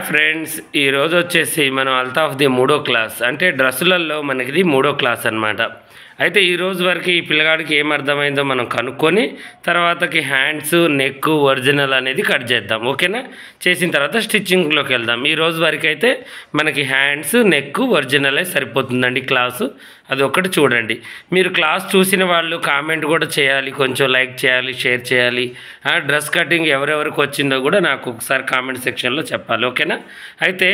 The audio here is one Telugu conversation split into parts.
ఫ్రెండ్స్ ఈరోజు వచ్చేసి మనం అల్తాఫ్ది 3వ క్లాస్ అంటే డ్రెస్సులలో మనకిది 3వ క్లాస్ అనమాట. అయితే ఈరోజు వరకు ఈ పిల్లగాడికి ఏం అర్థమైందో మనం కనుక్కొని తర్వాతకి హ్యాండ్స్ నెక్ ఒరిజినల్ అనేది కట్ చేద్దాం. ఓకేనా? చేసిన తర్వాత స్టిచ్చింగ్లోకి వెళ్దాం. ఈ రోజు వరకు అయితే మనకి హ్యాండ్స్ నెక్ ఒరిజినలే సరిపోతుందండి క్లాసు. అది ఒకటి చూడండి. మీరు క్లాస్ చూసిన వాళ్ళు కామెంట్ కూడా చేయాలి, కొంచెం లైక్ చేయాలి, షేర్ చేయాలి. డ్రెస్ కటింగ్ ఎవరెవరికి వచ్చిందో కూడా నాకు ఒకసారి కామెంట్ సెక్షన్లో చెప్పాలి. ఓకేనా? అయితే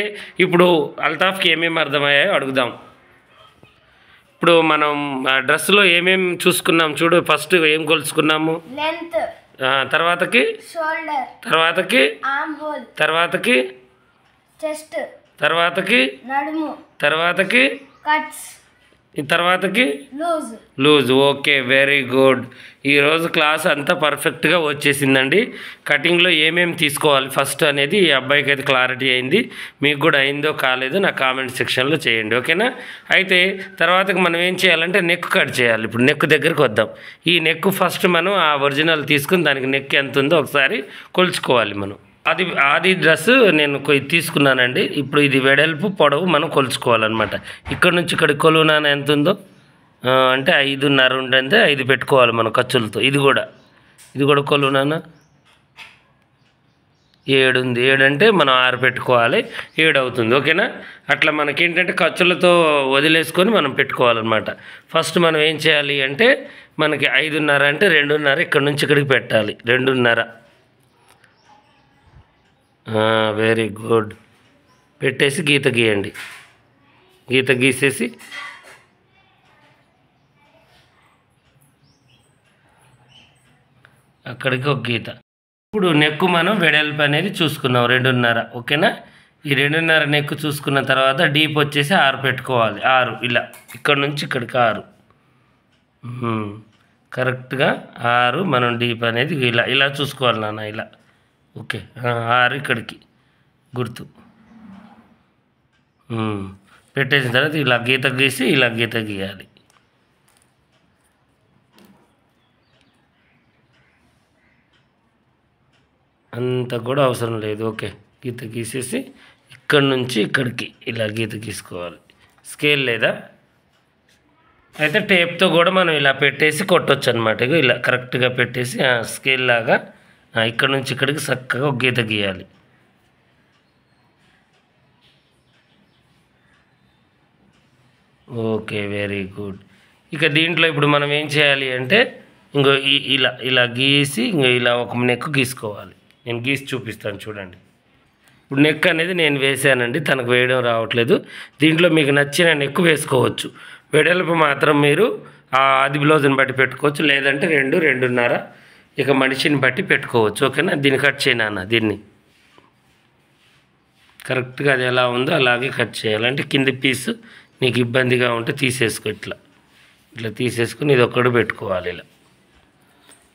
ఇప్పుడు అల్తాఫ్కి ఏమేమి అర్థమయ్యాయో అడుగుదాం. ఇప్పుడు మనం డ్రెస్లో ఏమేమి చూసుకున్నాం చూడు. ఫస్ట్ ఏం కొలుసుకున్నాము? లెంత్, తర్వాతకి షోల్డర్, తర్వాతకి ఆర్మ్ హోల్, తర్వాతకి చెస్ట్, తర్వాతకి నడుము, తర్వాతకి కట్స్, తర్వాతకి loose. Loose. Okay, very good. ఈరోజు క్లాస్ అంతా పర్ఫెక్ట్గా వచ్చేసిందండి. కటింగ్లో ఏమేమి తీసుకోవాలి ఫస్ట్ అనేది ఈ అబ్బాయికి అయితే క్లారిటీ అయింది. మీకు కూడా అయిందో కాలేదో నా కామెంట్ సెక్షన్లో చేయండి. ఓకేనా? అయితే తర్వాతకి మనం ఏం చేయాలంటే నెక్ కట్ చేయాలి. ఇప్పుడు నెక్ దగ్గరికి వద్దాం. ఈ నెక్ ఫస్ట్ మనం ఆ ఒరిజినల్ తీసుకుని దానికి నెక్ ఎంత ఉందో ఒకసారి కొలుచుకోవాలి మనం. అది డ్రెస్ నేను తీసుకున్నానండి. ఇప్పుడు ఇది వెడల్పు పొడవు మనం కొలుచుకోవాలన్నమాట. ఇక్కడ నుంచి ఇక్కడ కొలువునాన ఎంత ఉందో అంటే 5.5 ఉంటే 5 పెట్టుకోవాలి మనం ఖర్చులతో. ఇది కూడా కొలువునాన 7 ఉంది. 7 అంటే మనం 6 పెట్టుకోవాలి. 7 అవుతుంది. ఓకేనా? అట్లా మనకేంటంటే ఖర్చులతో వదిలేసుకొని మనం పెట్టుకోవాలన్నమాట. ఫస్ట్ మనం ఏం చేయాలి అంటే మనకి 5.5 అంటే 2.5 ఇక్కడ నుంచి ఇక్కడికి పెట్టాలి. 2.5. Very good. పెట్టేసి గీత గీయండి. గీత గీసేసి అక్కడికి ఒక గీత. ఇప్పుడు నెక్కు మనం వెడల్పు అనేది చూసుకున్నాం 2.5. ఓకేనా? ఈ 2.5 నెక్కు చూసుకున్న తర్వాత డీప్ వచ్చేసి 6 పెట్టుకోవాలి. 6 ఇలా ఇక్కడ నుంచి ఇక్కడికి 6 కరెక్ట్గా 6 మనం డీప్ అనేది ఇలా చూసుకోవాలి నాన్న. ఇలా ఓకే. 6 ఇక్కడికి గుర్తు పెట్టేసిన తర్వాత ఇలా గీత గీసి ఇలా గీత గీయాలి. అంత కూడా అవసరం లేదు. ఓకే, గీత గీసేసి ఇక్కడి నుంచి ఇక్కడికి ఇలా గీత గీసుకోవాలి. స్కేల్ లేదా అయితే టేప్తో కూడా మనం ఇలా పెట్టేసి కొట్టవచ్చు అనమాట. ఇలా కరెక్ట్గా పెట్టేసి స్కేల్ లాగా ఇక్కడ నుంచి ఇక్కడికి చక్కగా ఒక గీత గీయాలి. Okay, very good. ఇక దీంట్లో ఇప్పుడు మనం ఏం చేయాలి అంటే ఇంకో ఇలా గీసి ఇలా ఒక నెక్ గీసుకోవాలి. నేను గీసి చూపిస్తాను చూడండి. ఇప్పుడు నెక్ అనేది నేను వేసానండి, తనకు వేయడం రావట్లేదు. దీంట్లో మీకు నచ్చిన నెక్ వేసుకోవచ్చు. వెడల్పు మాత్రం మీరు ఆది బ్లౌజ్ని బట్టి పెట్టుకోవచ్చు, లేదంటే 2, 2.5 ఇక మనిషిని బట్టి పెట్టుకోవచ్చు. ఓకేనా? దీన్ని కట్ చేయనా? దీన్ని కరెక్ట్గా అది ఎలా ఉందో అలాగే కట్ చేయాలి. అంటే కింది పీసు నీకు ఇబ్బందిగా ఉంటే తీసేసుకో. ఇట్లా తీసేసుకొని ఇది ఒక్కడు పెట్టుకోవాలి. ఇలా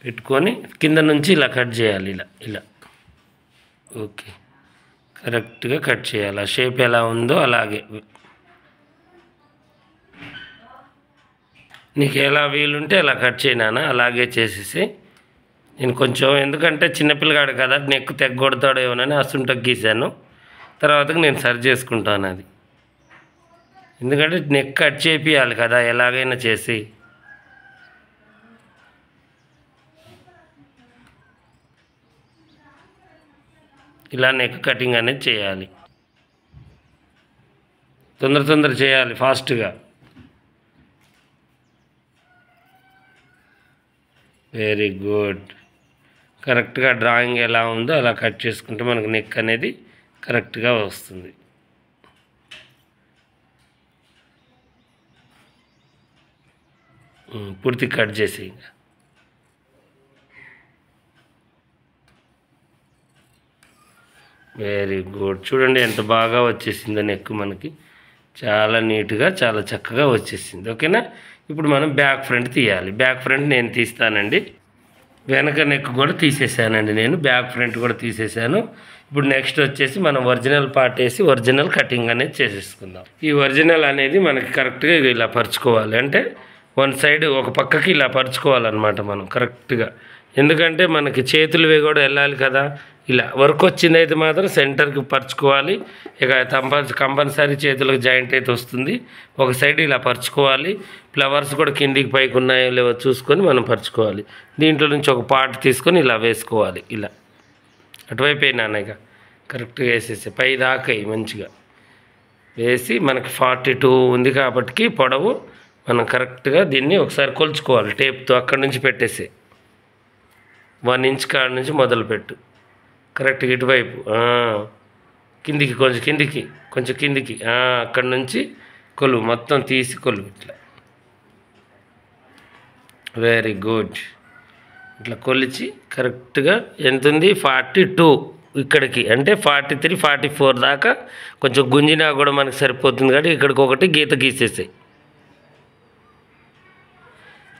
పెట్టుకొని కింద నుంచి ఇలా కట్ చేయాలి. ఇలా ఓకే, కరెక్ట్గా కట్ చేయాలి. ఆ షేప్ ఎలా ఉందో అలాగే నీకు ఎలా వీలుంటే అలా కట్ చేయనా. అలాగే చేసేసి నేను కొంచెం ఎందుకంటే చిన్నపిల్లగాడు కదా నెక్ తెగ్గొడతాడో ఏమోనని అసుంటకు గీసాను. తర్వాతకి నేను సరి చేసుకుంటాను అది. ఎందుకంటే నెక్ కట్ చేపియాలి కదా ఎలాగైనా చేసి. ఇలా నెక్ కటింగ్ అనేది చేయాలి. తొందర చేయాలి, ఫాస్ట్గా. Very good. కరెక్ట్గా డ్రాయింగ్ ఎలా ఉందో అలా కట్ చేసుకుంటే మనకు నెక్ అనేది కరెక్ట్గా వస్తుంది. పూర్తి కట్ చేసి వెరీ గుడ్. చూడండి ఎంత బాగా వచ్చేసిందో నెక్ మనకి. చాలా నీట్గా చాలా చక్కగా వచ్చేసింది. ఓకేనా? ఇప్పుడు మనం బ్యాక్ ఫ్రంట్ తీయాలి. బ్యాక్ ఫ్రంట్ నేను తీస్తానండి. వెనక నెక్ కూడా తీసేసానండి నేను. బ్యాక్ ఫ్రంట్ కూడా తీసేసాను. ఇప్పుడు నెక్స్ట్ వచ్చేసి మనం ఒరిజినల్ పార్ట్ వేసి ఒరిజినల్ కటింగ్ అనేది చేసేసుకుందాం. ఈ ఒరిజినల్ అనేది మనకి కరెక్ట్గా ఇలా పరుచుకోవాలి. అంటే వన్ సైడ్ ఒక పక్కకి ఇలా పరుచుకోవాలన్నమాట మనం కరెక్ట్గా. ఎందుకంటే మనకి చేతులువి కూడా వెళ్ళాలి కదా. ఇలా వర్క్ వచ్చింది అయితే మాత్రం సెంటర్కి పరుచుకోవాలి. ఇక కంపల్సరీ చేతులకు జాయింట్ అయితే వస్తుంది. ఒక సైడ్ ఇలా పరుచుకోవాలి. ఫ్లవర్స్ కూడా కిందికి పైకి ఉన్నాయో లేవో చూసుకొని మనం పరుచుకోవాలి. దీంట్లో నుంచి ఒక పార్ట్ తీసుకొని ఇలా వేసుకోవాలి. ఇలా అటువైపు అయినా ఇక కరెక్ట్గా వేసేసి పై దాకా మంచిగా వేసి మనకి 42 ఉంది కాబట్టి పొడవు మనం కరెక్ట్గా దీన్ని ఒకసారి కొలుచుకోవాలి టేప్తో. అక్కడి నుంచి పెట్టేసి 1 ఇంచ్ కాడ నుంచి మొదలుపెట్టు కరెక్ట్గా ఇటువైపు కిందికి కొంచెం కిందికి అక్కడి నుంచి కొలువు మొత్తం తీసి కొలువు ఇట్లా. Very good. ఇట్లా కొలిచి కరెక్ట్గా ఎంత ఉంది 42 ఇక్కడికి అంటే 43 44 దాకా కొంచెం గుంజినా కూడా మనకు సరిపోతుంది కాబట్టి ఇక్కడికి ఒకటి గీత గీసేసాయి.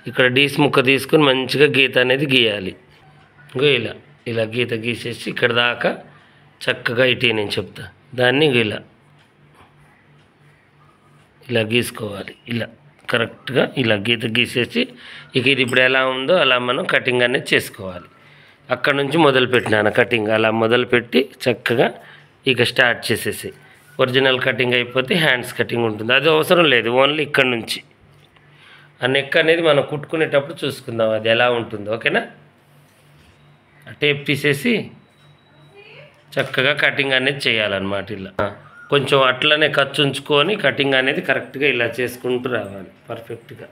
ఇక్కడ డీస్ ముక్క తీసుకొని మంచిగా గీత అనేది గీయాలి. ఇంకో ఇలా గీత గీసేసి ఇక్కడ దాకా చక్కగా ఇటీ నేను చెప్తా దాన్ని ఇలా గీసుకోవాలి. ఇలా కరెక్ట్గా ఇలా గీత గీసేసి ఇక ఇది ఇప్పుడు ఎలా ఉందో అలా మనం కటింగ్ అనేది చేసుకోవాలి. అక్కడ నుంచి మొదలుపెట్టినాను కటింగ్. అలా మొదలుపెట్టి చక్కగా ఇక స్టార్ట్ చేసేసి ఒరిజినల్ కటింగ్ అయిపోతే హ్యాండ్స్ కటింగ్ ఉంటుంది. అది అవసరం లేదు, ఓన్లీ ఇక్కడ నుంచి ఆ నెక్ అనేది మనం కుట్టుకునేటప్పుడు చూసుకుందాం అది ఎలా ఉంటుందో. ఓకేనా? టేప్ తీసేసి చక్కగా కటింగ్ అనేది చేయాలన్నమాట. ఇలా కొంచెం అట్లనే ఖర్చు ఉంచుకొని కటింగ్ అనేది కరెక్ట్గా ఇలా చేసుకుంటూ రావాలి పర్ఫెక్ట్గా.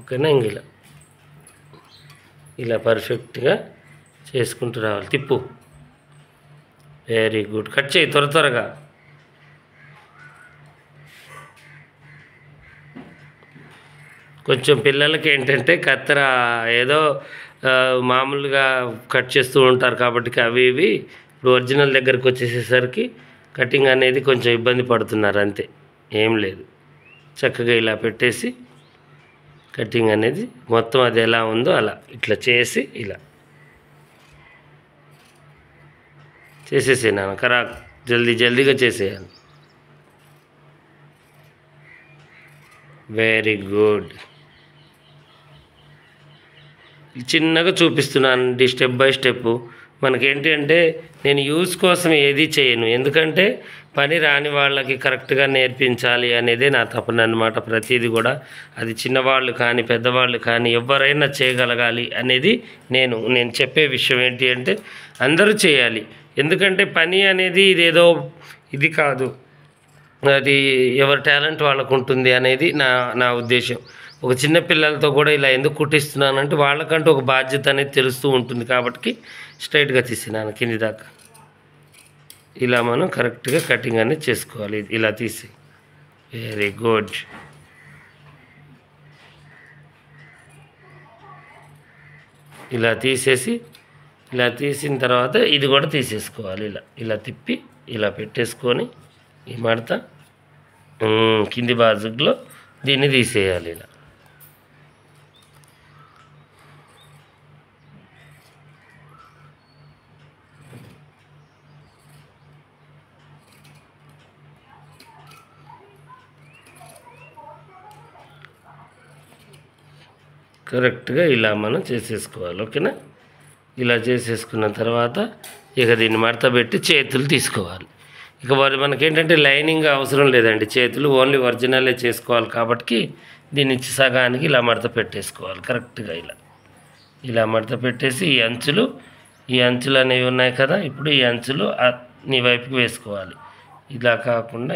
ఓకేనా? ఇంక ఇలా పర్ఫెక్ట్గా చేసుకుంటూ రావాలి. తిప్పు. Very good. కట్ చేయి త్వరగా. కొంచెం పిల్లలకి ఏంటంటే కత్తెర ఏదో మామూలుగా కట్ చేస్తూ ఉంటారు కాబట్టి అవి ఇవి ఇప్పుడు ఒరిజినల్ దగ్గరికి వచ్చేసేసరికి కటింగ్ అనేది కొంచెం ఇబ్బంది పడుతున్నారు, అంతే, ఏం లేదు. చక్కగా ఇలా పెట్టేసి కటింగ్ అనేది మొత్తం అది ఎలా ఉందో అలా ఇట్లా చేసి ఇలా చేసేసేనా కరాక్ జల్దీగా చేసేయాలి. Very good. చిన్నగా చూపిస్తున్నానండి స్టెప్ బై స్టెప్. మనకేంటి అంటే నేను యూజ్ కోసం ఏది చేయను, ఎందుకంటే పని రాని వాళ్ళకి కరెక్ట్గా నేర్పించాలి అనేదే నా తపన అన్నమాట. ప్రతిదీ కూడా అది చిన్నవాళ్ళు కానీ పెద్దవాళ్ళు కానీ ఎవరైనా చేయగలగాలి అనేది నేను చెప్పే విషయం ఏంటి అంటే అందరూ చేయాలి. ఎందుకంటే పని అనేది ఇదేదో ఇది కాదు, అది ఎవరి టాలెంట్ వాళ్ళకు ఉంటుంది అనేది నా ఉద్దేశం. ఒక చిన్న పిల్లలతో కూడా ఇలా ఎందుకు కుట్టిస్తున్నానంటే వాళ్ళకంటూ ఒక బాధ్యత అనేది తెలుస్తూ ఉంటుంది కాబట్టి స్ట్రైట్గా తీసినాను కింది దాకా. ఇలా మనం కరెక్ట్గా కటింగ్ అనేది చేసుకోవాలి. ఇలా తీసి వెరీ గుడ్. ఇలా తీసేసి ఇలా తీసిన తర్వాత ఇది కూడా తీసేసుకోవాలి. ఇలా తిప్పి ఇలా పెట్టేసుకొని ఈ మడత కింది బాజులో దీన్ని తీసేయాలి. ఇలా కరెక్ట్గా ఇలా మనం చేసేసుకోవాలి. ఓకేనా? ఇలా చేసేసుకున్న తర్వాత ఇక దీన్ని మడత పెట్టి చేతులు తీసుకోవాలి. ఇక మనకేంటంటే లైనింగ్ అవసరం లేదండి, చేతులు ఓన్లీ ఒరిజినలే చేసుకోవాలి కాబట్టి దీన్ని సగానికి ఇలా మడత పెట్టేసుకోవాలి. కరెక్ట్గా ఇలా మడత పెట్టేసి ఈ అంచులు అనేవి ఉన్నాయి కదా, ఇప్పుడు ఈ అంచులు నీ వైపుకి వేసుకోవాలి. ఇలా కాకుండా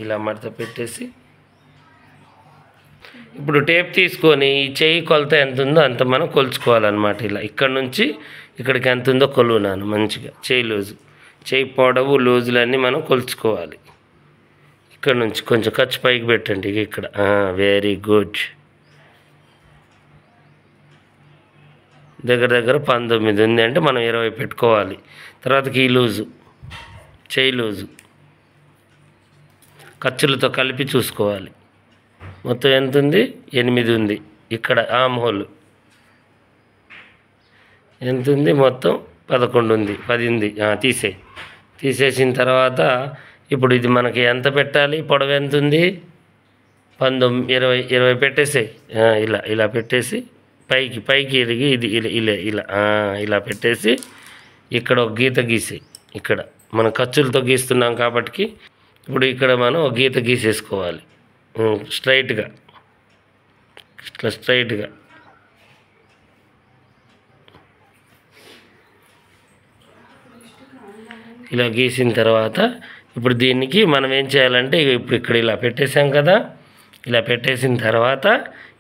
ఇలా మడత పెట్టేసి ఇప్పుడు టేప్ తీసుకొని ఈ చెయ్యి కొలత ఎంత ఉందో అంత మనం కొలుచుకోవాలన్నమాట. ఇలా ఇక్కడ నుంచి ఇక్కడికి ఎంత ఉందో కొలువునాను మంచిగా. చెయ్యి పొడవు లూజులన్నీ మనం కొలుచుకోవాలి. ఇక్కడ నుంచి కొంచెం ఖర్చు పైకి పెట్టండి ఇక్కడ. Very good. దగ్గర 19 ఉంది అంటే మనం 20 పెట్టుకోవాలి. తర్వాతకి ఈ చెయ్యి లూజు ఖర్చులతో కలిపి చూసుకోవాలి. మొత్తం ఎంత ఉంది? 8 ఉంది. ఇక్కడ ఆమ్ హోల్ ఎంత ఉంది? మొత్తం 11 ఉంది, 10 ఉంది. తీసేసిన తర్వాత ఇప్పుడు ఇది మనకి ఎంత పెట్టాలి? పొడవు ఎంత ఉంది? 19 20 పెట్టేసే. ఇలా పెట్టేసి పైకి ఇరిగి ఇది ఇలా పెట్టేసి ఇక్కడ ఒక గీత గీసి, ఇక్కడ మనం ఖర్చులతో గీస్తున్నాం కాబట్టి ఇప్పుడు ఇక్కడ మనం ఒక గీత గీసేసుకోవాలి స్ట్రైట్గా, ఇట్లా స్ట్రైట్గా. ఇలా గీసిన తర్వాత ఇప్పుడు దీనికి మనం ఏం చేయాలంటే ఇప్పుడు ఇక్కడ ఇలా పెట్టేసాం కదా, ఇలా పెట్టేసిన తర్వాత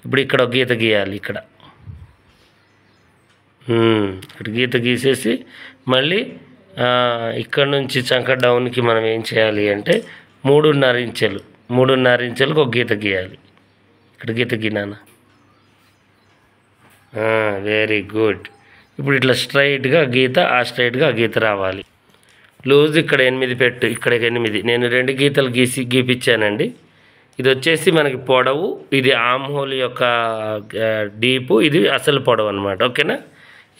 ఇప్పుడు ఇక్కడ ఒక గీత గీయాలి. ఇక్కడ గీత గీసేసి మళ్ళీ ఇక్కడ నుంచి చంక డౌన్కి మనం ఏం చేయాలి అంటే 3.5 ఇంచులకు ఒక గీత గీయాలి. ఇక్కడ గీత గీనానా, వెరీ గుడ్. ఇప్పుడు ఇట్లా స్ట్రైట్గా గీత, స్ట్రైట్గా గీత రావాలి. లూజ్ ఇక్కడ 8 పెట్టు, ఇక్కడ 8. నేను 2 గీతలు గీపించానండి. ఇది వచ్చేసి మనకి పొడవు, ఇది ఆమ్ హోల్ యొక్క డీపు, ఇది అసలు పొడవు అనమాట. ఓకేనా?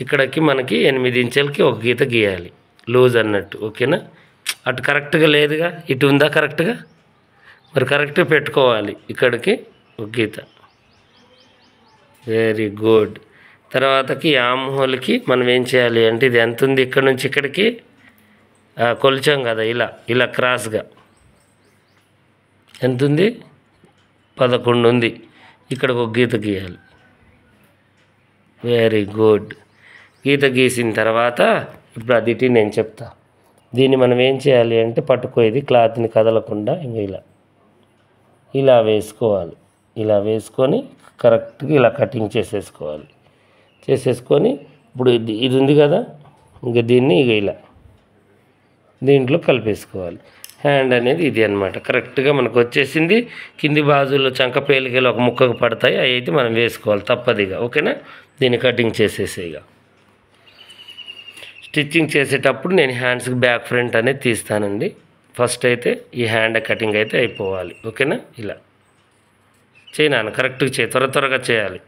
ఇక్కడికి మనకి 8 ఇంచులకి ఒక గీత గీయాలి లూజ్ అన్నట్టు. ఓకేనా? అటు కరెక్ట్గా లేదుగా, ఇటు ఉందా కరెక్ట్గా? మరి కరెక్ట్గా పెట్టుకోవాలి. ఇక్కడికి ఒక గీత, వెరీ గుడ్. తర్వాతకి ఆమ్ హోల్కి మనం ఏం చేయాలి అంటే ఇది ఎంత ఉంది, ఇక్కడ నుంచి ఇక్కడికి కొలిచాం కదా, ఇలా క్రాస్గా ఎంత ఉంది, 11 ఉంది. ఇక్కడ ఒక గీత గీయాలి. Very good. గీత గీసిన తర్వాత ఇప్పుడు అది నేను చెప్తా. దీన్ని మనం ఏం చేయాలి అంటే పట్టుకోయేది క్లాత్ని కదలకుండా ఇలా వేసుకోవాలి. ఇలా వేసుకొని కరెక్ట్గా ఇలా కటింగ్ చేసేసుకొని ఇప్పుడు ఇది ఉంది కదా, ఇంకా దీన్ని ఇలా దీంట్లో కలిపేసుకోవాలి. హ్యాండ్ అనేది ఇది అనమాట. కరెక్ట్గా మనకు వచ్చేసింది. కింది బాజులో చంక పేలికలు ఒక ముక్కకు పడతాయి, అవి అయితే మనం వేసుకోవాలి తప్పదిగా. ఓకేనా? దీన్ని కటింగ్ చేసేసేగా. స్టిచ్చింగ్ చేసేటప్పుడు నేను హ్యాండ్స్కి బ్యాక్ ఫ్రంట్ అనేది తీస్తానండి. ఫస్ట్ అయితే ఈ హ్యాండ్ కటింగ్ అయితే అయిపోవాలి. ఓకేనా? ఇలా చేయనాను, కరెక్ట్గా చేయి, త్వరగా చేయాలి,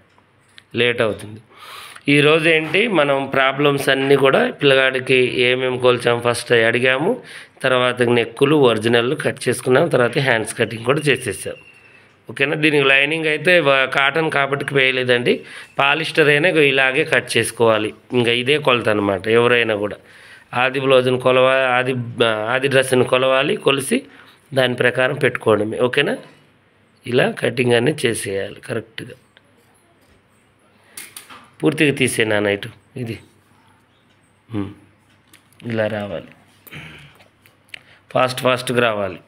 లేట్ అవుతుంది. ఈరోజు ఏంటి మనం ప్రాబ్లమ్స్ అన్నీ కూడా పిల్లగాడికి ఏమేమి కొలిచాము ఫస్ట్ అడిగాము, తర్వాత నెక్కులు ఒరిజినల్ కట్ చేసుకున్నాము, తర్వాత హ్యాండ్స్ కటింగ్ కూడా చేసేసాం. ఓకేనా? దీనికి లైనింగ్ అయితే కాటన్ కాబట్టి వేయలేదండి, పాలిస్టర్ అయినా ఇలాగే కట్ చేసుకోవాలి. ఇంకా ఇదే కొలత అనమాట. ఎవరైనా కూడా ఆది బ్లౌజ్ని కొలవాలి, ఆది డ్రెస్ని కొలవాలి, కొలిసి దాని ప్రకారం పెట్టుకోవడమే. ఓకేనా? ఇలా కటింగ్ అనేది చేసేయాలి కరెక్ట్గా. పూర్తిగా తీసేనా ఇటు, ఇది ఇలా రావాలి, ఫాస్ట్గా రావాలి.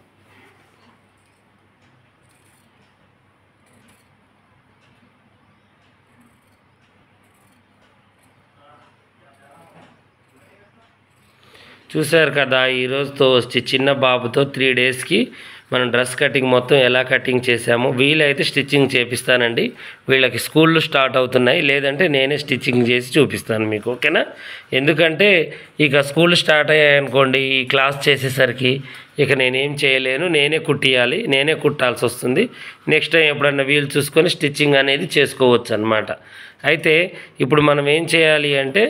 చూశారు కదా, ఈరోజుతో వచ్చి చిన్న బాబుతో 3 డేస్కి మనం డ్రెస్ కటింగ్ మొత్తం ఎలా కటింగ్ చేసామో. వీలైతే స్టిచ్చింగ్ చేపిస్తానండి, వీళ్ళకి స్కూళ్ళు స్టార్ట్ అవుతున్నాయి, లేదంటే నేనే స్టిచ్చింగ్ చేసి చూపిస్తాను మీకు. ఓకేనా? ఎందుకంటే ఇక స్కూల్ స్టార్ట్ అయ్యాయనుకోండి, ఈ క్లాస్ చేసేసరికి ఇక నేనేం చేయలేను, నేనే కుట్టియాలి, నేనే కుట్టాల్సి వస్తుంది. నెక్స్ట్ టైం ఎప్పుడన్నా వీలు చూసుకొని స్టిచ్చింగ్ అనేది చేసుకోవచ్చు అన్నమాట. అయితే ఇప్పుడు మనం ఏం చేయాలి అంటే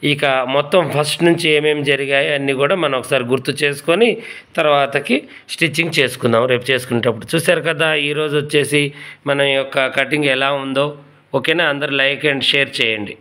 ఇక మొత్తం ఫస్ట్ నుంచి ఏమేమి జరిగాయో అన్నీ కూడా మనం ఒకసారి గుర్తు చేసుకొని తర్వాతకి స్టిచ్చింగ్ చేసుకుందాం రేపు చేసుకునేటప్పుడు. చూశారు కదా, ఈరోజు వచ్చేసి మన యొక్క కటింగ్ ఎలా ఉందో. ఓకేనా? అందరు లైక్ అండ్ షేర్ చేయండి.